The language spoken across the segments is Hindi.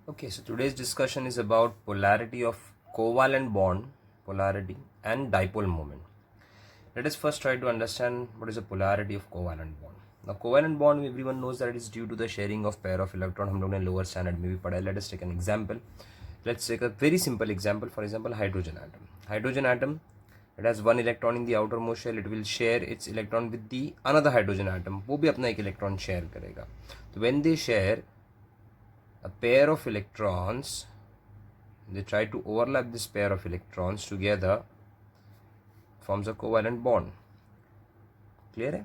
Okay, so today's discussion is about polarity of covalent bond, polarity and dipole moment. Let us first try to understand what is the polarity of covalent bond. Now, covalent bond, everyone knows that it is due to the sharing of pair of electron. हम लोग ने lower standard में भी पढ़ा है. Let us take an example. Let's take a very simple example. For example, hydrogen atom. Hydrogen atom, it has one electron in the outermost shell. It will share its electron with the another hydrogen atom. वो भी अपना एक electron share करेगा. So when they share a pair of electrons, they try to overlap this pair of electrons together, forms a covalent bond. Clear hai?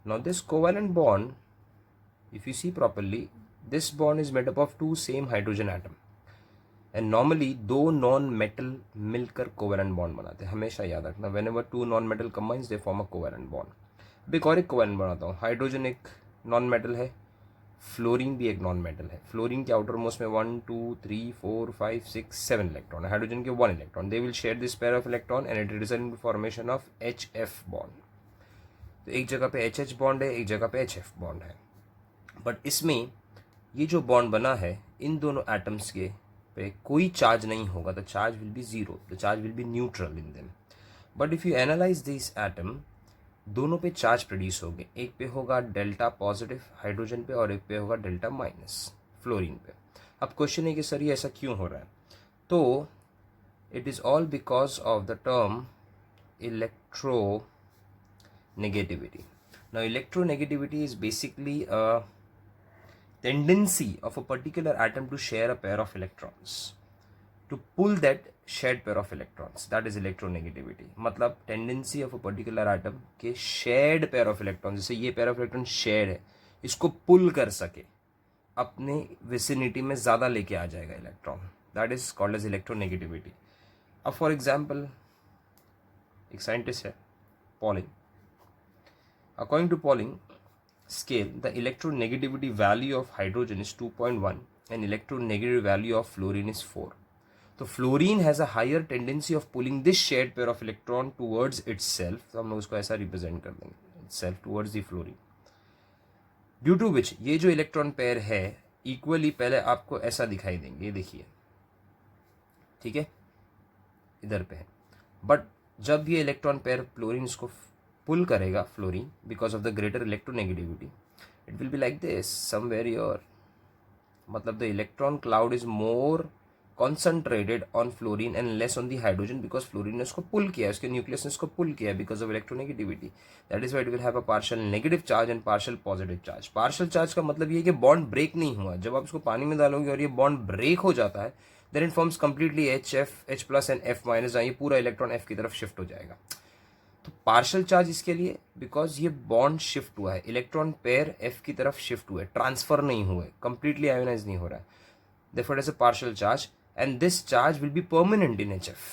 Now this covalent bond, if you see properly, this bond is made up of two same hydrogen atom, and normally दो नॉन मेटल मिलकर कोवेलेंट बॉन्ड बनाते हैं. हमेशा याद रखना, whenever two non metal combines they form a covalent bond. अब एक और एक कोवेलेंट बनाता हूँ. हाइड्रोजन एक नॉन मेटल है, फ्लोरीन भी एक नॉन मेटल है. फ्लोरीन के आउटर मोस्ट में 1 2 3 4 5 6 7 इलेक्ट्रॉन है. हाइड्रोजन के 1 electron. They will share this pair of electron and it result in formation of HF bond. तो एक जगह पे HH बॉन्ड है, एक जगह पे HF बॉन्ड है. बट इसमें ये जो बॉन्ड बना है, इन दोनों एटम्स के पे कोई चार्ज नहीं होगा. The charge will be zero, the charge will be neutral in them. But if you analyse this atom, दोनों पे चार्ज प्रोड्यूस होंगे. एक पे होगा डेल्टा पॉजिटिव हाइड्रोजन पे और एक पे होगा डेल्टा माइनस फ्लोरीन पे. अब क्वेश्चन है कि सर ये ऐसा क्यों हो रहा है? तो it is all because of the term electro negativity. Now electronegativity is basically a tendency of a particular atom to share a pair of electrons, to pull that shared pair of electrons. That is electronegativity. मतलब tendency of a particular atom के shared pair of electrons, जैसे ये pair of electrons shared है, इसको pull कर सके, अपने vicinity में ज़्यादा लेके आ जाएगा electron. That is called as electronegativity. अब for example एक scientist है Pauling. According to Pauling scale, the electronegativity value of hydrogen is 2.1 and electronegativity value of fluorine is 4. So fluorine has a higher tendency of pulling this shared pair of electron towards itself. तो हम लोग उसको ऐसा represent कर देंगे, itself towards the fluorine. Due to which ये जो electron pair है equally पहले आपको ऐसा दिखाई देंगे. ये देखिए, ठीक है, इधर पे है. बट जब ये इलेक्ट्रॉन पेयर फ्लोरीन इसको पुल करेगा, fluorine, because of the greater electronegativity, it will be like this somewhere here. मतलब the electron cloud is more concentrated on fluorine and less on the hydrogen because fluorine ने उसको pull किया है, उसके nucleus ने उसको pull किया है because of electronegativity. That is why it will have a partial negative charge and partial positive charge. Partial charge का मतलब ये है कि bond break नहीं हुआ. जब आप इसको पानी में डालोगे और ये bond break हो जाता है, then it forms completely HF, H plus and F minus, जहाँ ये पूरा इलेक्ट्रॉन F की तरफ शिफ्ट हो जाएगा. तो पार्शल चार्ज इसके लिए बिकॉज ये बॉन्ड शिफ्ट हुआ है, इलेक्ट्रॉन पेयर F की तरफ शिफ्ट हुआ है, ट्रांसफर नहीं हुआ है, कंप्लीटली आयोनाइज नहीं हो रहा है. therefore it is a partial charge and this charge will be permanent in HF.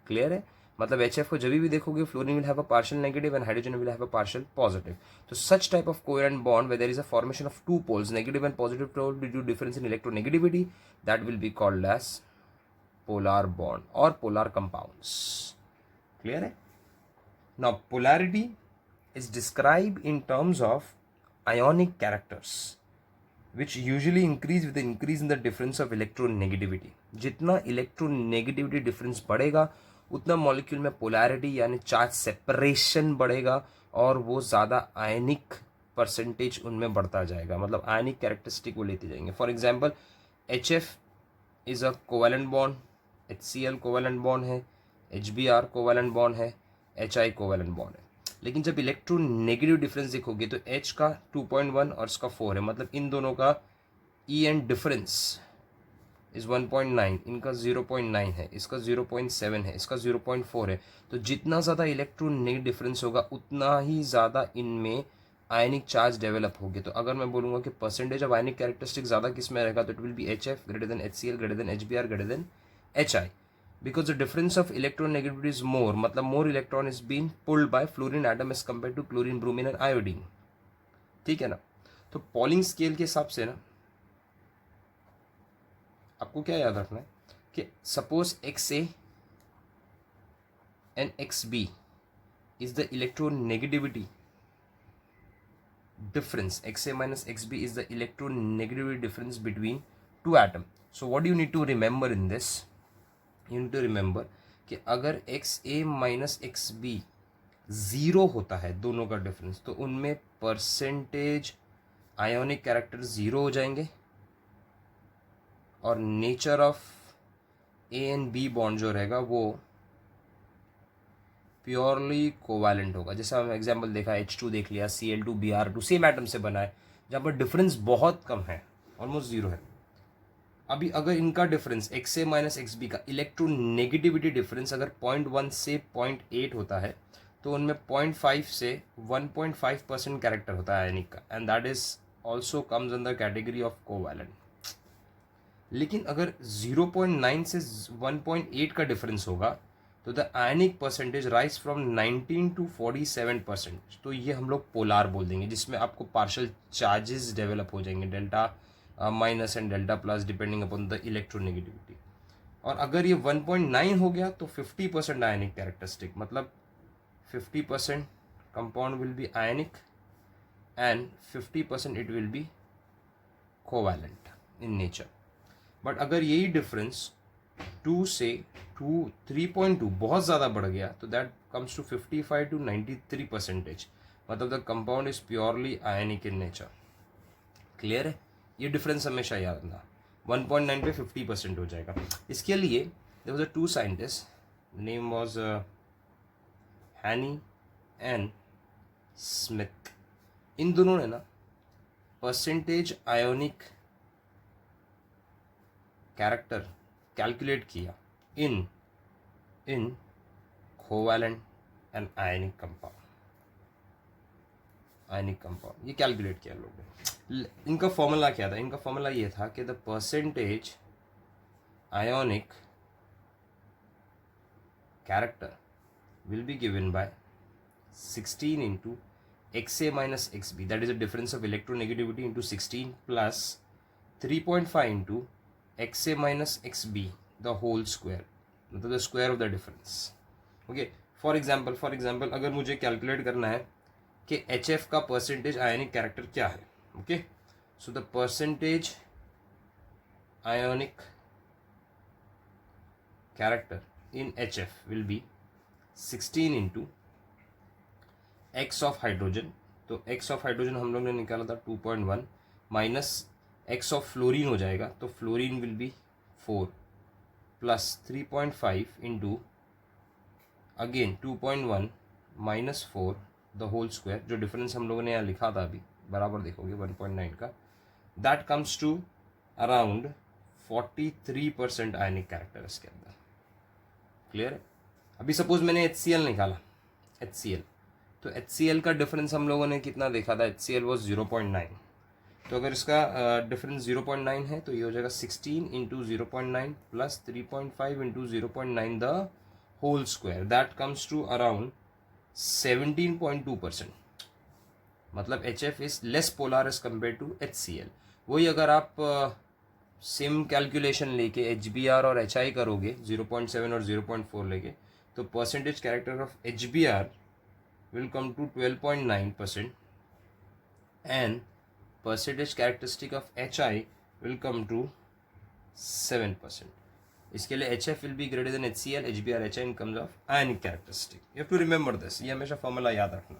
Clear है? मतलब HF को जब भी देखोगे fluorine will have a partial negative and hydrogen will have a partial positive. So such type of covalent bond where there is a formation of two poles, negative and positive pole due to difference in electronegativity, that will be called as polar bond or polar compounds. Clear है? Now polarity is described in terms of ionic characters which usually increase with the increase in the difference of electronegativity. जितना electronegativity difference बढ़ेगा उतना मॉलिक्यूल में पोलैरिटी यानी चार्ज सेपरेशन बढ़ेगा और वो ज़्यादा आयनिक परसेंटेज उनमें बढ़ता जाएगा. मतलब आयनिक कैरेक्टरिस्टिक वो लेते जाएंगे. For example HF is a covalent bond, HCl covalent bond है, HBr कोवेलेंट बॉन्ड है, HI कोवेलेंट बॉन्ड है. लेकिन जब इलेक्ट्रोनेगेटिव डिफरेंस देखोगे तो H का 2.1 और इसका 4 है. मतलब इन दोनों का EN डिफरेंस इज 1.9, इनका 0.9 है, इसका 0.7 है, इसका 0.4 है. तो जितना ज़्यादा इलेक्ट्रोनेगेटिव डिफरेंस होगा उतना ही ज़्यादा इनमें आयनिक चार्ज डेवलप होगी. तो अगर मैं बोलूँगा कि परसेंटेज ऑफ आयनिक कैरेक्टरिस्टिक ज़्यादा किस में रहेगा तो it will B HF greater than HCl greater than HBr greater than HI. Because the difference of electronegativity is more, मतलब more electron is being pulled by fluorine atom as compared to chlorine, bromine and iodine. ठीक है ना? तो पॉलिंग स्केल के हिसाब से ना आपको क्या याद रखना है कि suppose XA and XB is the electronegativity difference. XA minus XB is the electronegativity difference between 2 atom. So what you need to remember in this, you need to remember कि अगर XA माइनस XB ज़ीरो होता है दोनों का डिफरेंस, तो उनमें परसेंटेज आयोनिक कैरेक्टर ज़ीरो हो जाएंगे और nature of A and B bond जो रहेगा वो प्योरली कोवैलेंट होगा. जैसे हम एग्जाम्पल देखा, H2 देख लिया, Cl2 Br2 सेम एटम से बना है, जहाँ पर डिफरेंस बहुत कम है, ऑलमोस्ट ज़ीरो है. अभी अगर इनका डिफरेंस XA माइनस XB का इलेक्ट्रोनेगेटिविटी डिफरेंस अगर 0.1 से 0.8 होता है, तो उनमें 0.5 से 1.5% कैरेक्टर होता है आयनिक का, and that is also comes in the category of covalent. लेकिन अगर 0.9 से 1.8 का डिफरेंस होगा तो the ionic percentage rise from 19 to 47%. तो ये हम लोग पोलार बोल देंगे, जिसमें आपको पार्शियल चार्जेस डेवलप हो जाएंगे, delta minus and delta plus depending upon the electronegativity. और अगर ये 1.9 हो गया तो 50% आयनिक कैरेक्टरिस्टिक, मतलब 50% compound will be ionic and 50% it will B covalent in nature. But अगर यही डिफरेंस 2 से 3.2 बहुत ज़्यादा बढ़ गया तो दैट कम्स टू 55 टू 93%, मतलब the compound is purely ionic in nature. Clear है? ये डिफरेंस हमेशा याद रखना. 1.9 पे 50% हो जाएगा. इसके लिए there was a 2 scientist, name was Hannay and Smith. इन दोनों ने ना परसेंटेज आयोनिक कैरेक्टर कैलकुलेट किया in covalent and ionic compound. ये कैलकुलेट किया लोगों ने. इनका फॉर्मूला क्या था? इनका फॉर्मूला ये था कि the percentage ionic character will be given by 16 into XA minus XB, that is the difference of electronegativity into 16 plus 3.5 into XA minus XB the whole square, मतलब the square of the difference. Okay, for example अगर मुझे कैलकुलेट करना है कि HF का परसेंटेज आयनिक कैरेक्टर क्या है. Okay, so the percentage ionic character in HF will be 16 into x of hydrogen. तो x ऑफ हाइड्रोजन हम लोग ने निकाला था 2.1 माइनस x ऑफ फ्लोरीन हो जाएगा, तो fluorine will be 4 plus 3.5 into again 2.1 minus 4 the whole square. जो डिफरेंस हम लोगों ने यहाँ लिखा था अभी बराबर देखोगे 1.9 का, that comes to around 43% ionic character इसके अंदर. क्लियर है? अभी सपोज मैंने HCl निकाला, HCl, तो HCl का डिफरेंस हम लोगों ने कितना देखा था? HCl was 0.9. तो अगर इसका डिफरेंस 0.9 है तो ये हो जाएगा 16 into 0.9 plus 3.5 into 0.9 the whole square, that comes to around 17.2%. मतलब HF is less polar as compare to HCl. वही अगर आप सेम कैलकुलेशन लेके HBr और HI करोगे 0.7 और 0.4 लेके, तो percentage character of HBr will come to 12.9% and percentage characteristic of HI will come to 7%. इसके लिए HF will be greater than HCl, HBr, HI in terms of ionic characteristic. You have to remember this. ये हमेशा फॉर्मूला याद रखना.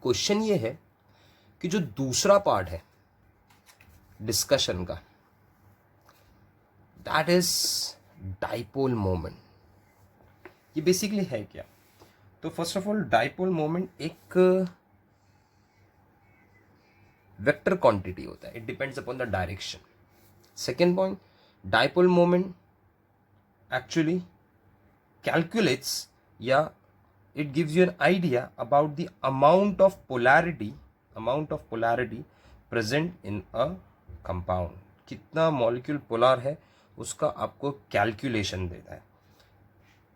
क्वेश्चन ये है कि जो दूसरा पार्ट है डिस्कशन का, दैट इज डाइपोल मोमेंट. ये बेसिकली है क्या? तो first of all dipole moment एक वेक्टर क्वांटिटी होता है, it depends upon the direction. Second point, dipole moment actually calculates या it gives you an idea about the amount of polarity present in a compound. कितना मॉलिक्यूल पोलर है उसका आपको कैलकुलेशन देता है.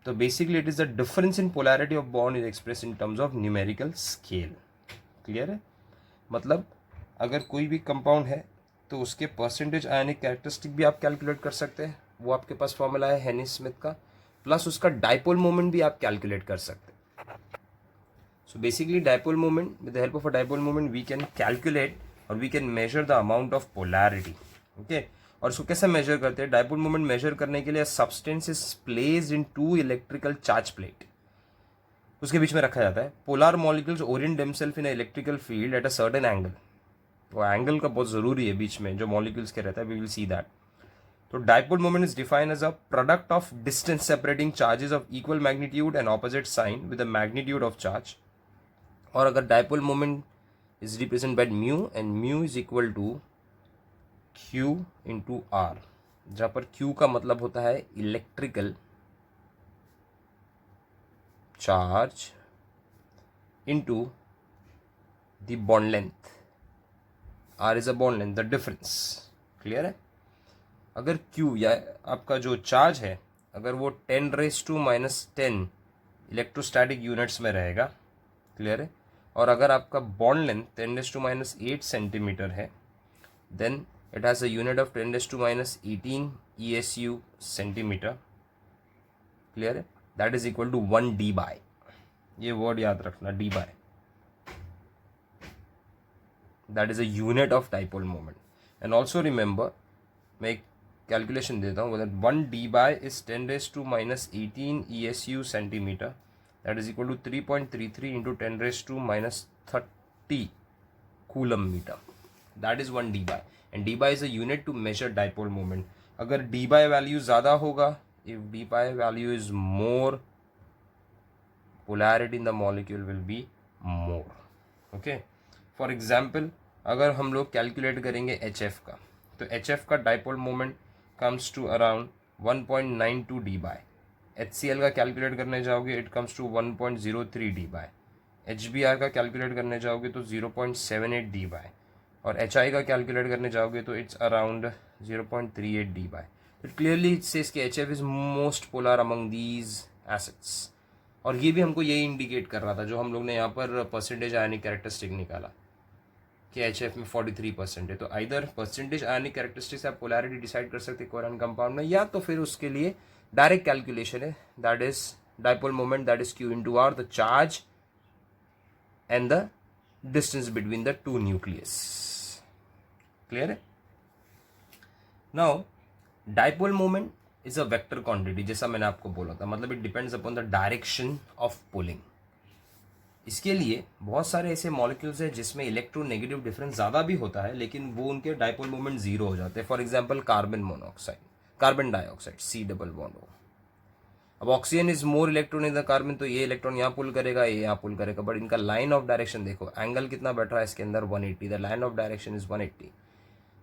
तो basically it is the difference in polarity of bond is express in terms of numerical scale. Clear है? मतलब अगर कोई भी कंपाउंड है तो उसके परसेंटेज आयनिक कैरेक्टरिस्टिक भी आप कैलकुलेट कर सकते हैं, वो आपके पास फॉर्मूला है हैनी स्मिथ का, प्लस उसका डाइपोल मोमेंट भी आप कैलकुलेट कर सकते हैं. So basically dipole moment, with the help of a dipole moment we can calculate और we can measure the amount of polarity. Okay, और इसको कैसे मेजर करते हैं? डाइपोल मोमेंट मेजर करने के लिए substance is placed in 2 electrical charge plate, उसके बीच में रखा जाता है. Polar molecules orient themselves in electrical field at a certain angle. वो एंगल का बहुत जरूरी है बीच में जो मॉलिक्यूल्स के रहता है. We will see that. तो dipole moment is defined as a product of distance separating charges of equal magnitude and opposite sign with the magnitude of charge. और अगर dipole moment is represent by mu and mu is equal to Q into R, जहां पर Q का मतलब होता है electrical charge into the bond length. R is a bond length, the difference. Clear है? अगर Q या आपका जो चार्ज है अगर वो 10⁻⁻10 इलेक्ट्रोस्टैटिक यूनिट्स में रहेगा, क्लियर है, और अगर आपका बॉन्ड लेंथ 10⁻8 सेंटीमीटर है, then it has a unit of 10⁻18 ESU centimeter. Clear है? That is equal to 1 d by. ये वर्ड याद रखना, d by. That is a unit of dipole moment. And also remember, मैं एक कैलकुलेशन देता हूँ, 1 d by is 10⁻18 ESU centimetre. That is equal to 3.33 into 10⁻30 coulomb metre. That is 1 d by. And d by is a unit to measure dipole moment. अगर d by वैल्यू ज़्यादा होगा, if d by value is more, polarity in the molecule will be more. Okay. For example, अगर हम लोग कैलकुलेट करेंगे HF का, तो HF का dipole moment comes to around 1.92 d by. HCl का कैलकुलेट करने जाओगे, it comes to 1.03 d by. HBr का कैलकुलेट करने जाओगे तो 0.78 d by. और HI का कैलकुलेट करने जाओगे तो it's around 0.38 d by. It clearly it says कि HF is most polar among these acids. और ये भी हमको यही इंडिकेट कर रहा था जो हम लोग ने यहाँ पर परसेंटेज आयनिक कैरेक्टरिस्टिक निकाला कि HF में 43% है. तो आइदर परसेंटेज आयनिक कैरेक्टरिस्टिक से आप पोलैरिटी डिसाइड कर सकते हैं कोवैलेंट कंपाउंड में, या तो फिर उसके लिए डायरेक्ट कैलकुलेशन है, that is dipole moment, that is Q into R, the charge and the distance between the two nucleus. Clear है? Now dipole moment is a vector quantity, जैसा मैंने आपको बोला था, मतलब it depends upon the direction of pulling. इसके लिए बहुत सारे ऐसे मॉलिक्यूल्स हैं जिसमें इलेक्ट्रोनेगेटिव डिफरेंस ज़्यादा भी होता है, लेकिन वो उनके डाइपोल मोमेंट जीरो हो जाते हैं. For example carbon monoxide, carbon dioxide, C double bond O. अब oxygen is more electron in the carbon, तो ये इलेक्ट्रॉन यहाँ पुल करेगा, ये यहाँ पुल करेगा, बट इनका लाइन ऑफ डायरेक्शन देखो, एंगल कितना बैठ रहा है इसके अंदर, 180. The line of direction is 180.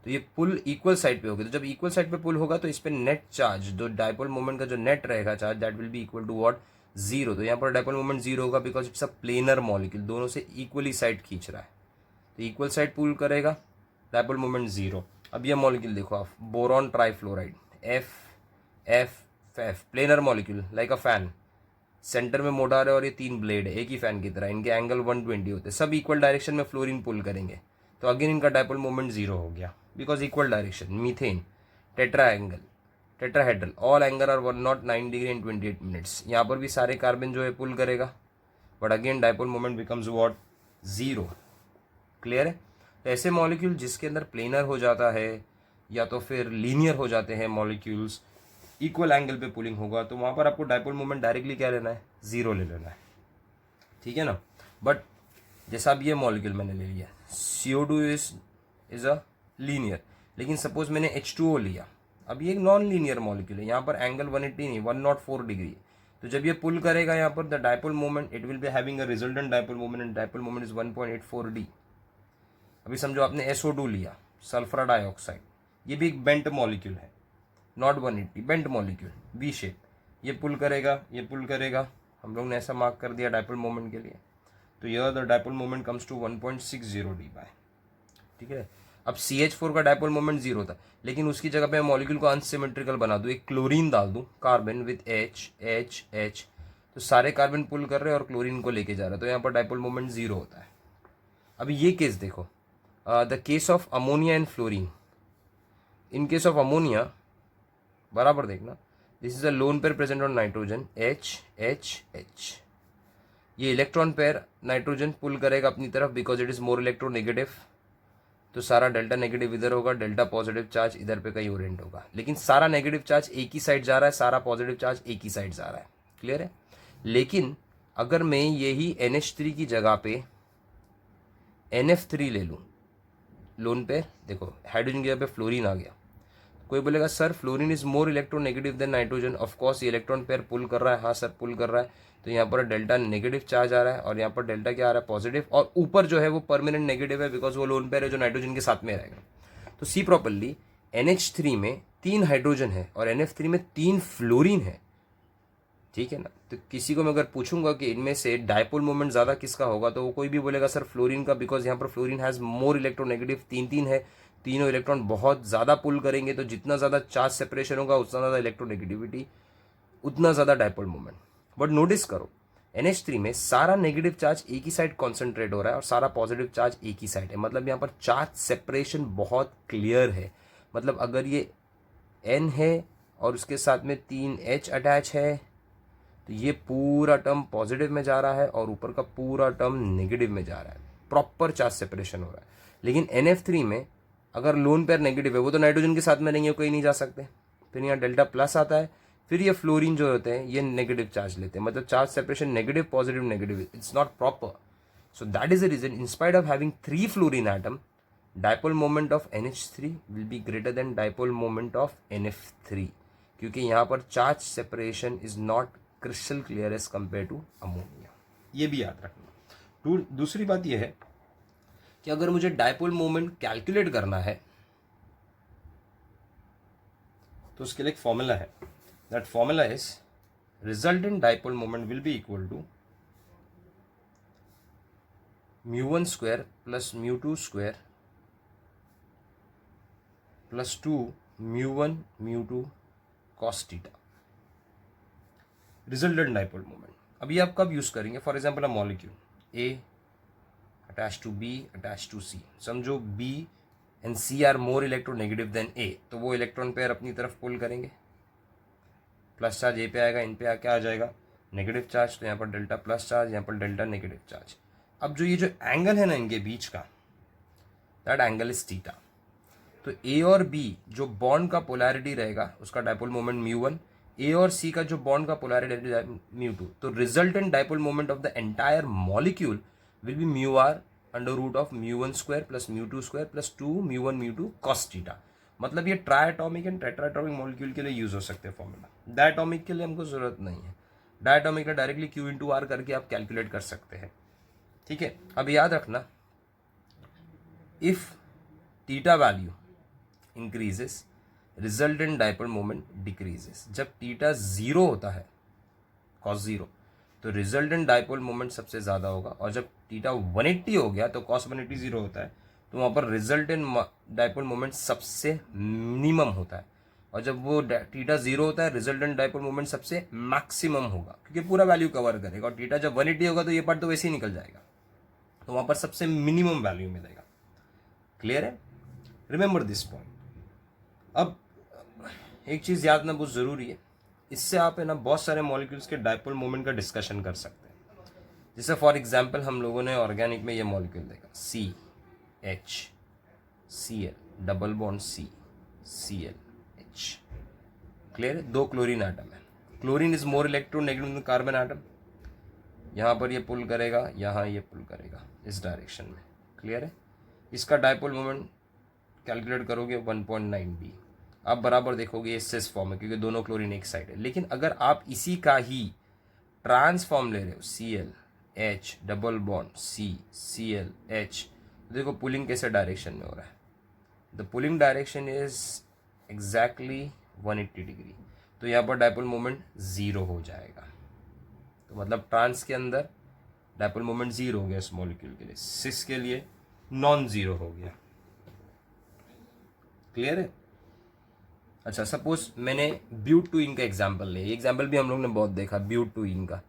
तो ये पुल इक्वल साइड पे होगी. तो जब इक्वल साइड पे पुल होगा तो इस पे नेट चार्ज, जो डाइपोल मोमेंट का जो नेट रहेगा charge, that will be equal to what, zero. तो यहाँ पर डाइपोल मोमेंट जीरो होगा because it's a planar molecule, दोनों से इक्वली साइड खींच रहा है. तो इक्वल साइड पुल करेगा, डाइपोल मोमेंट जीरो. अब ये मॉलिक्यूल देखो आप, boron trifluoride, F planar molecule like a fan, centre में मोटार है और ये 3 ब्लेड है एक ही फैन की तरह, इनके एंगल 120 होते हैं, सब इक्वल डायरेक्शन में फ्लोरीन पुल करेंगे, तो अगेन इनका डाइपोल मोमेंट जीरो हो गया because equal direction. Methane, tetrahedral, all angle are 109 degree and 28 minutes. यहाँ पर भी सारे कार्बन जो है पुल करेगा, but again dipole moment becomes what, zero. Clear है? तो ऐसे मॉलिक्यूल जिसके अंदर प्लेनर हो जाता है या तो फिर लीनियर हो जाते हैं मॉलिक्यूल्स, इक्वल एंगल पे पुलिंग होगा, तो वहाँ पर आपको डाइपोल मोमेंट डायरेक्टली क्या लेना है, जीरो ले लेना है. ठीक है ना? बट जैसा अब ये मॉलिक्यूल मैंने ले लिया, CO2 इज अ लीनियर, लेकिन सपोज मैंने H2O लिया, अब ये एक नॉन लीनियर मॉलिक्यूल है, यहाँ पर एंगल 180 नहीं 104 डिग्री. तो जब ये पुल करेगा यहाँ पर, the dipole moment it will be having a resultant dipole moment, and dipole moment is 1.84 d. अभी समझो आपने SO2 लिया, सल्फर डाइऑक्साइड, ये भी एक बेंट मॉलिक्यूल है, not 180, bent molecule, V shape. ये पुल करेगा, ये पुल करेगा, हम लोग ने ऐसा मार्क कर दिया डाइपोल मोमेंट के लिए. तो यह the dipole moment comes to 1.60 d by. ठीक है? अब CH4 का डाइपोल मोमेंट जीरो था, लेकिन उसकी जगह पे मॉलिक्यूल को अनसिमेट्रिकल बना दूं, एक क्लोरीन डाल दूं, कार्बन विद H, तो सारे कार्बन पुल कर रहे हैं और क्लोरीन को लेके जा रहे हैं, तो यहाँ पर डाइपोल मोमेंट जीरो होता है. अभी ये केस देखो, the case of ammonia and fluorine. In case of ammonia बराबर देखना, this is a lone pair present on nitrogen, H. ये इलेक्ट्रॉन पेयर नाइट्रोजन पुल करेगा अपनी तरफ because it is more electronegative. तो सारा डेल्टा नेगेटिव इधर होगा, डेल्टा पॉजिटिव चार्ज इधर पे कहीं ओरिएंट होगा, लेकिन सारा नेगेटिव चार्ज एक ही साइड जा रहा है, सारा पॉजिटिव चार्ज एक ही साइड जा रहा है। क्लियर है? लेकिन अगर मैं यही NH3 की जगह पे NF3 ले लूँ, लोन पे देखो हाइड्रोजन की जगह पे फ्लोरीन आ गया, कोई बोलेगा sir fluorine is more electronegative then nitrogen. Of course ये इलेक्ट्रॉन पेयर पुल कर रहा है, हाँ सर पुल कर रहा है, तो यहाँ पर डेल्टा नेगेटिव चार्ज आ रहा है और यहाँ पर डेल्टा क्या आ रहा है, पॉजिटिव, और ऊपर जो है वो परमानेंट नेगेटिव है बिकॉज वो लोन पेयर है जो नाइट्रोजन के साथ में रहेगा। तो सी प्रॉपरली NH3 में 3 हाइड्रोजन है और NF3 में 3 फ्लोरीन है। ठीक है ना? तो किसी को मैं अगर पूछूंगा कि इनमें से डायपोल मोमेंट ज़्यादा किसका होगा, तो वो कोई भी बोलेगा सर फ्लोरीन का, बिकॉज यहाँ पर फ्लोरीन हैज़ मोर इलेक्ट्रोनेगेटिव, 3 है, तीनों इलेक्ट्रॉन बहुत ज़्यादा पुल करेंगे, तो जितना ज़्यादा चार्ज सेपरेशन होगा उतना ज़्यादा इलेक्ट्रोनेगेटिविटी, उतना ज़्यादा डायपोल मोमेंट। बट नोटिस करो NH3 में सारा नेगेटिव चार्ज एक ही साइड कॉन्सेंट्रेट हो रहा है और सारा पॉजिटिव चार्ज एक ही साइड है, मतलब यहाँ पर चार्ज सेपरेशन बहुत क्लियर है। मतलब अगर ये N है और उसके साथ में 3H अटैच है, तो ये पूरा टर्म पॉजिटिव में जा रहा है और ऊपर का पूरा टर्म नेगेटिव में जा रहा है, प्रॉपर चार्ज सेपरेशन हो रहा है। लेकिन NF3 में अगर लोन पेयर नेगेटिव है, वो तो नाइट्रोजन के साथ में नहीं है, कोई नहीं जा सकते, फिर यहाँ डेल्टा प्लस आता है, फिर ये फ्लोरीन जो होते हैं ये नेगेटिव चार्ज लेते हैं, मतलब charge separation negative positive negative, it's not proper. So that is the reason in spite of having 3 fluorine atom, dipole moment of NH3 will be greater than dipole moment of NF3, क्योंकि यहाँ पर charge separation is not crystal clear as compare to ammonia. ये भी याद रखना। दूसरी बात यह है कि अगर मुझे डायपोल मोमेंट कैलकुलेट करना है तो उसके लिए एक फॉर्मूला है, that formula is resultant dipole moment will be equal to μ1 square plus μ2 square plus 2 μ1 μ2 cos theta, resultant dipole moment. अभी आप कब यूज करेंगे? For example a molecule A attach to B attach to C, समझो B and C are more electronegative than A, तो वो इलेक्ट्रॉन पेयर अपनी तरफ पुल करेंगे, प्लस चार्ज A पे आएगा, इन पे क्या आ जाएगा, नेगेटिव चार्ज, तो यहाँ पर डेल्टा प्लस चार्ज, यहाँ पर डेल्टा नेगेटिव चार्ज। अब जो ये जो एंगल है ना इनके बीच का, दैट एंगल इज थीटा। तो A और B जो बॉन्ड का पोलैरिटी रहेगा उसका डायपोल मोमेंट μ1, A और C का जो बॉन्ड का पोलैरिटी μ2, तो resultant dipole moment of the entire molecule will be μr under root of μ1 square plus μ2 square plus 2 μ1 μ2 cos theta. मतलब ये ट्राइएटॉमिक एंड टेट्राएटॉमिक मॉलिक्यूल के लिए यूज हो सकते हैं फॉर्मूला, डायटॉमिक के लिए हमको जरूरत नहीं है। डायटॉमिक का डायरेक्टली Q इंटू आर करके आप कैलकुलेट कर सकते हैं। ठीक है, अब याद रखना, if theta value increases resultant dipole moment decreases. जब थीटा 0 होता है cos 0, तो रिजल्टेंट डायपोल मोमेंट सबसे ज़्यादा होगा, और जब थीटा 180 हो गया तो cos 180 0 होता है, तो वहाँ पर रिजल्टेंट डायपोल मोमेंट सबसे मिनिमम होता है, और जब वो थीटा 0 होता है रिजल्टेंट डायपोल मोमेंट सबसे मैक्सिमम होगा, क्योंकि पूरा वैल्यू कवर करेगा, और थीटा जब 180 होगा तो ये पार्ट तो वैसे ही निकल जाएगा, तो वहाँ पर सबसे मिनिमम वैल्यू मिलेगा। क्लियर है? Remember this point. अब एक चीज़ याद ना बहुत ज़रूरी है, इससे आप है ना बहुत सारे मॉलिक्यूल्स के डायपोल मोमेंट का डिस्कशन कर सकते हैं। जैसे फॉर एग्जांपल हम लोगों ने ऑर्गेनिक में ये मॉलिक्यूल देखा CH Cl double bond CClH। Clear है? 2 क्लोरीन आटम है, chlorine is more electronegative than carbon atom, यहाँ पर ये पुल करेगा, यहाँ ये पुल करेगा इस डायरेक्शन में। क्लियर है? इसका डायपोल मोमेंट कैलकुलेट करोगे 1.9b, आप बराबर देखोगे सिस फॉर्म है क्योंकि दोनों क्लोरीन एक साइड है। लेकिन अगर आप इसी का ही ट्रांसफॉर्म ले रहे हो ClH डबल बॉन्ड CClH, देखो पुलिंग कैसे डायरेक्शन में हो रहा है, the pulling direction is exactly 180 degree, तो यहाँ पर डायपोल मोमेंट 0 हो जाएगा। तो मतलब ट्रांस के अंदर डायपोल मोमेंट 0 हो गया इस मॉलिक्यूल के लिए, सिस के लिए नॉन जीरो हो गया। क्लियर है? अच्छा, सपोज मैंने ब्यूटूइन का एग्जाम्पल लिया, ये एग्जाम्पल भी हम लोग ने बहुत देखा ब्यूटूइन का।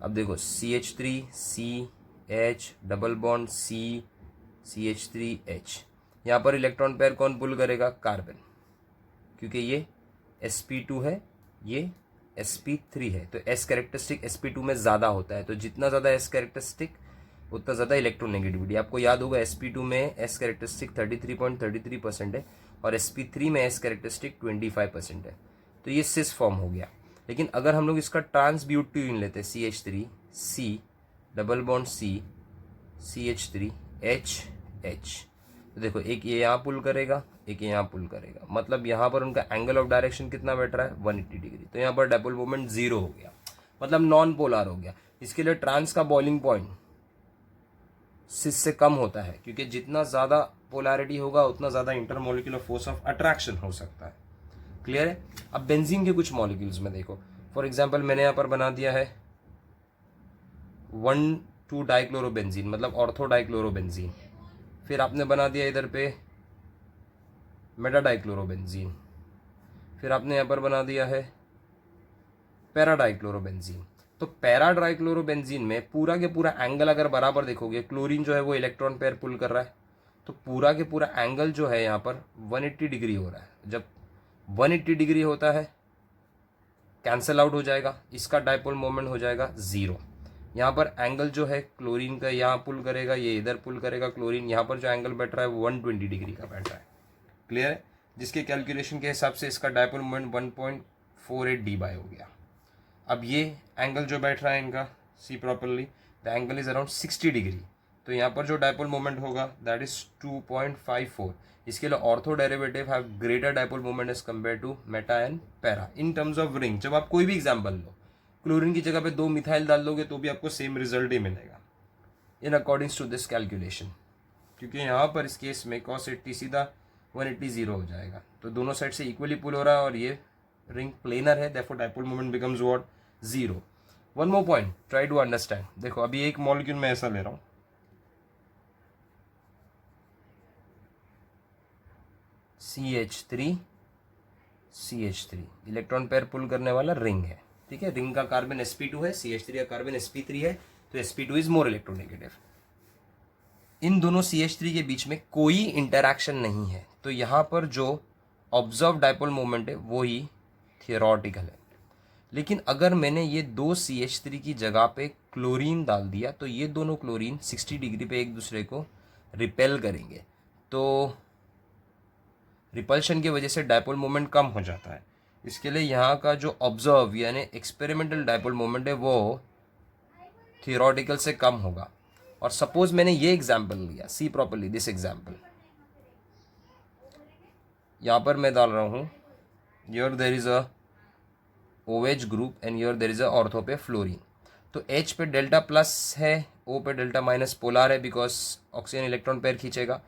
अब देखो CH3 CH double bond CH3H, यहाँ पर इलेक्ट्रॉन पेयर कौन पुल करेगा? कार्बन, क्योंकि ये sp2 है, ये sp3 है, तो s कैरेक्टरिस्टिक sp2 में ज़्यादा होता है, तो जितना ज़्यादा s कैरेक्टरिस्टिक उतना ज़्यादा इलेक्ट्रोनेगेटिविटी। आपको याद होगा sp2 में एस कैरेक्टरिस्टिक 33.33% है और sp3 में एस कैरेक्टरिस्टिक 25% है, तो ये सिस फॉर्म हो गया। लेकिन अगर हम लोग इसका ट्रांसब्यूटेन लेते हैं CH3 C double bond C CH3 H H, तो देखो एक ये यहाँ पुल करेगा, एक यहाँ पुल करेगा, मतलब यहाँ पर उनका एंगल ऑफ डायरेक्शन कितना बैठ रहा है 180 डिग्री। तो यहाँ पर डाइपोल मोमेंट 0 हो गया, मतलब नॉन पोलर हो गया। इसके लिए ट्रांस का बॉइलिंग पॉइंट सिस से कम होता है, क्योंकि जितना ज़्यादा पोलैरिटी होगा उतना ज़्यादा इंटरमोलिकुलर फोर्स ऑफ अट्रैक्शन हो सकता है। क्लियर है। अब बेंजीन के कुछ मॉलिक्यूल्स में देखो, फॉर एग्जांपल मैंने यहाँ पर बना दिया है 1,2 डाइक्लोरोबेंजीन, मतलब ऑर्थो डाइक्लोरोबेंजीन। फिर आपने बना दिया इधर पे मेटा डाइक्लोरोबेंजीन। फिर आपने यहाँ पर बना दिया है पैरा डाइक्लोरोबेंजीन। तो पैरा डाइक्लोरोबेंजीन में पूरा के पूरा एंगल अगर बराबर देखोगे, क्लोरीन जो है वो इलेक्ट्रॉन पेयर पुल कर रहा है, तो पूरा के पूरा एंगल जो है यहाँ पर 180 डिग्री हो रहा है। जब 180 डिग्री होता है कैंसल आउट हो जाएगा, इसका डाइपोल मोमेंट हो जाएगा 0। यहाँ पर एंगल जो है क्लोरीन का यहाँ पुल करेगा, ये इधर पुल करेगा क्लोरीन, यहाँ पर जो एंगल बैठ रहा है वो 120 डिग्री का बैठ रहा है। क्लियर है। जिसके कैलकुलेशन के हिसाब से इसका डाइपोल मोमेंट 1.48 डी बाई हो गया। अब ये एंगल जो बैठ रहा है इनका see properly, the angle is around 60 degree, तो यहाँ पर जो डाइपोल मोमेंट होगा दैट इज 2.54। इसके लिए ortho derivative have greater dipole moment as compare to meta and para in terms of ring. जब आप कोई भी एग्जाम्पल लो, क्लोरीन की जगह पे 2 मिथाइल डाल दोगे तो भी आपको सेम रिजल्ट ही मिलेगा इन अकॉर्डिंग्स टू दिस कैलकुलेशन, क्योंकि यहाँ पर इस केस में cos 80 सीधा 180 हो जाएगा, तो दोनों साइड से इक्वली पुल हो रहा है और ये रिंग प्लेनर है, therefore dipole moment becomes what 0। One more point, try to understand. देखो अभी एक मॉलिक्यूल मैं ऐसा ले रहा हूं, CH3 CH3 इलेक्ट्रॉन पेयर पुल करने वाला रिंग है, ठीक है। रिंग का कार्बन sp2 है, CH3 का कार्बन sp3 है, तो sp2 इज मोर इलेक्ट्रोनेगेटिव। इन दोनों CH3 के बीच में कोई इंटरैक्शन नहीं है, तो यहां पर जो ऑब्जर्व डाइपोल मोमेंट है वो ही थियोरटिकल है। लेकिन अगर मैंने ये 2 CH3 की जगह पे क्लोरीन डाल दिया, तो ये दोनों क्लोरीन 60 डिग्री पे एक दूसरे को रिपेल करेंगे, तो रिपल्शन की वजह से डाइपोल मोमेंट कम हो जाता है। इसके लिए यहाँ का जो ऑब्जर्व यानी एक्सपेरिमेंटल डाइपोल मोमेंट है वो थियोरटिकल से कम होगा। और सपोज मैंने ये एग्जाम्पल लिया, सी प्रॉपरली दिस एग्जाम्पल, यहाँ पर मैं डाल रहा हूँ here there is a OH group and here there is a ortho पे फ्लोरीन। तो H पे डेल्टा प्लस है, O पे डेल्टा माइनस पोलर है बिकॉज ऑक्सीजन इलेक्ट्रॉन पेयर खींचेगा,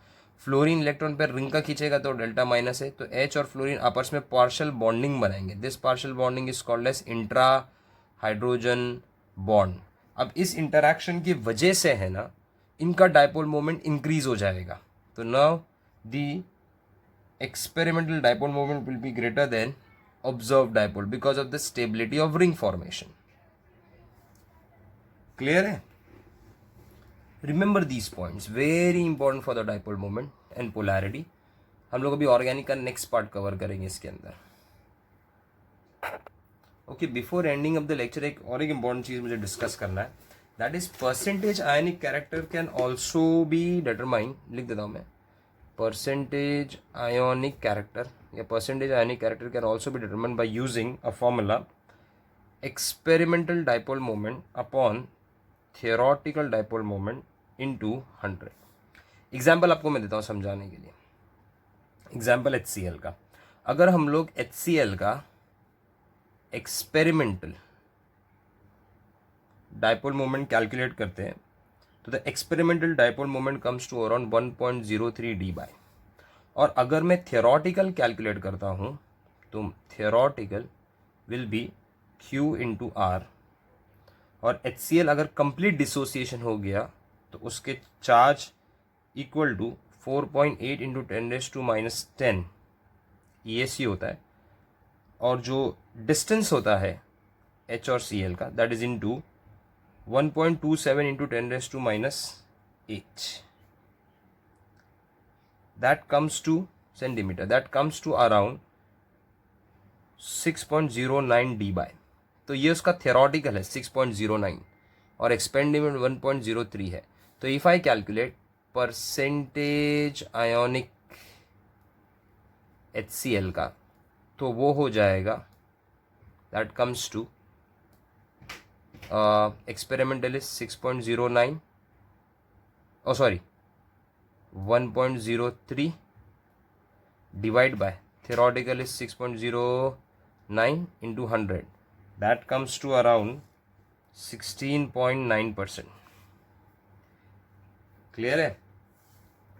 फ्लोरीन इलेक्ट्रॉन पेयर रिंग का खींचेगा तो डेल्टा माइनस है, तो H और फ्लोरीन आपस में पार्शियल बॉन्डिंग बनाएंगे। This partial bonding is called as intra hydrogen bond. अब इस इंटरैक्शन की वजह से है ना इनका डाइपोल मोमेंट इंक्रीज हो जाएगा, तो now the experimental dipole moment will be greater than observed dipole because of the stability of ring formation। clear है। remember these points, very important for the dipole moment and polarity। हम लोग अभी ऑर्गेनिक का नेक्स्ट पार्ट कवर करेंगे इसके अंदर। Okay, before ending of the lecture एक और एक इंपॉर्टेंट चीज मुझे डिस्कस करना है, that is percentage ionic character can also be determine, लिख देता हूं मैं, percentage ionic character या percentage ionic character can also be determined by using a formula experimental dipole moment upon theoretical dipole moment into 100। Example आपको मैं देता हूँ समझाने के लिए। एग्जाम्पल HCl का, अगर हम लोग HCl का एक्सपेरिमेंटल डाइपोल मोमेंट कैलकुलेट करते हैं तो the experimental dipole moment comes to around 1.03 D by. और अगर मैं थियोरटिकल कैलकुलेट करता हूं तो theoretical will be Q into R, और HCl अगर कंप्लीट डिसोसिएशन हो गया तो उसके charge equal to 4.8 into 10⁻⁻10 ESC होता है, और जो डिस्टेंस होता है H और Cl का that is into 1.27 into 10⁻⁸ that comes to centimeter, that comes to around 6.09 D by. तो ये उसका थियोरटिकल है 6.09 और एक्सपेरिमेंट 1.03 है। तो if I calculate percentage ionic HCl का, तो वो हो जाएगा, that comes to experimental is 6.09, oh sorry 1.03 divide by theoretical is 6.09 into 100, that comes to around 16.9%. Clear है?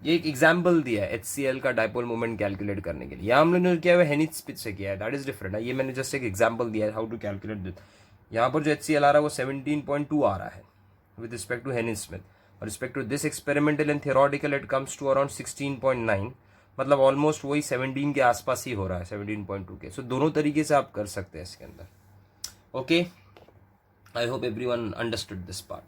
ये एक एग्जाम्पल दिया है HCl का डाइपोल मोमेंट कैलकुलेट करने के लिए। यहाँ हम लोगों ने किया हुआ हेनिथ स्मिथ से किया है, दैट इज डिफरेंट है। ये मैंने जस्ट एक एग्जाम्पल दिया है हाउ टू कैलकुलेट दिस। यहाँ पर जो HCl आ रहा है वो 17.2 आ रहा है with respect to Hannay Smith, और respect to this experimental and theoretical it comes to around 16.9, मतलब ऑलमोस्ट वही 17 के आसपास ही हो रहा है, 17.2 के। सो दोनों तरीके से आप कर सकते हैं इसके अंदर। Okay, I hope everyone understood this part.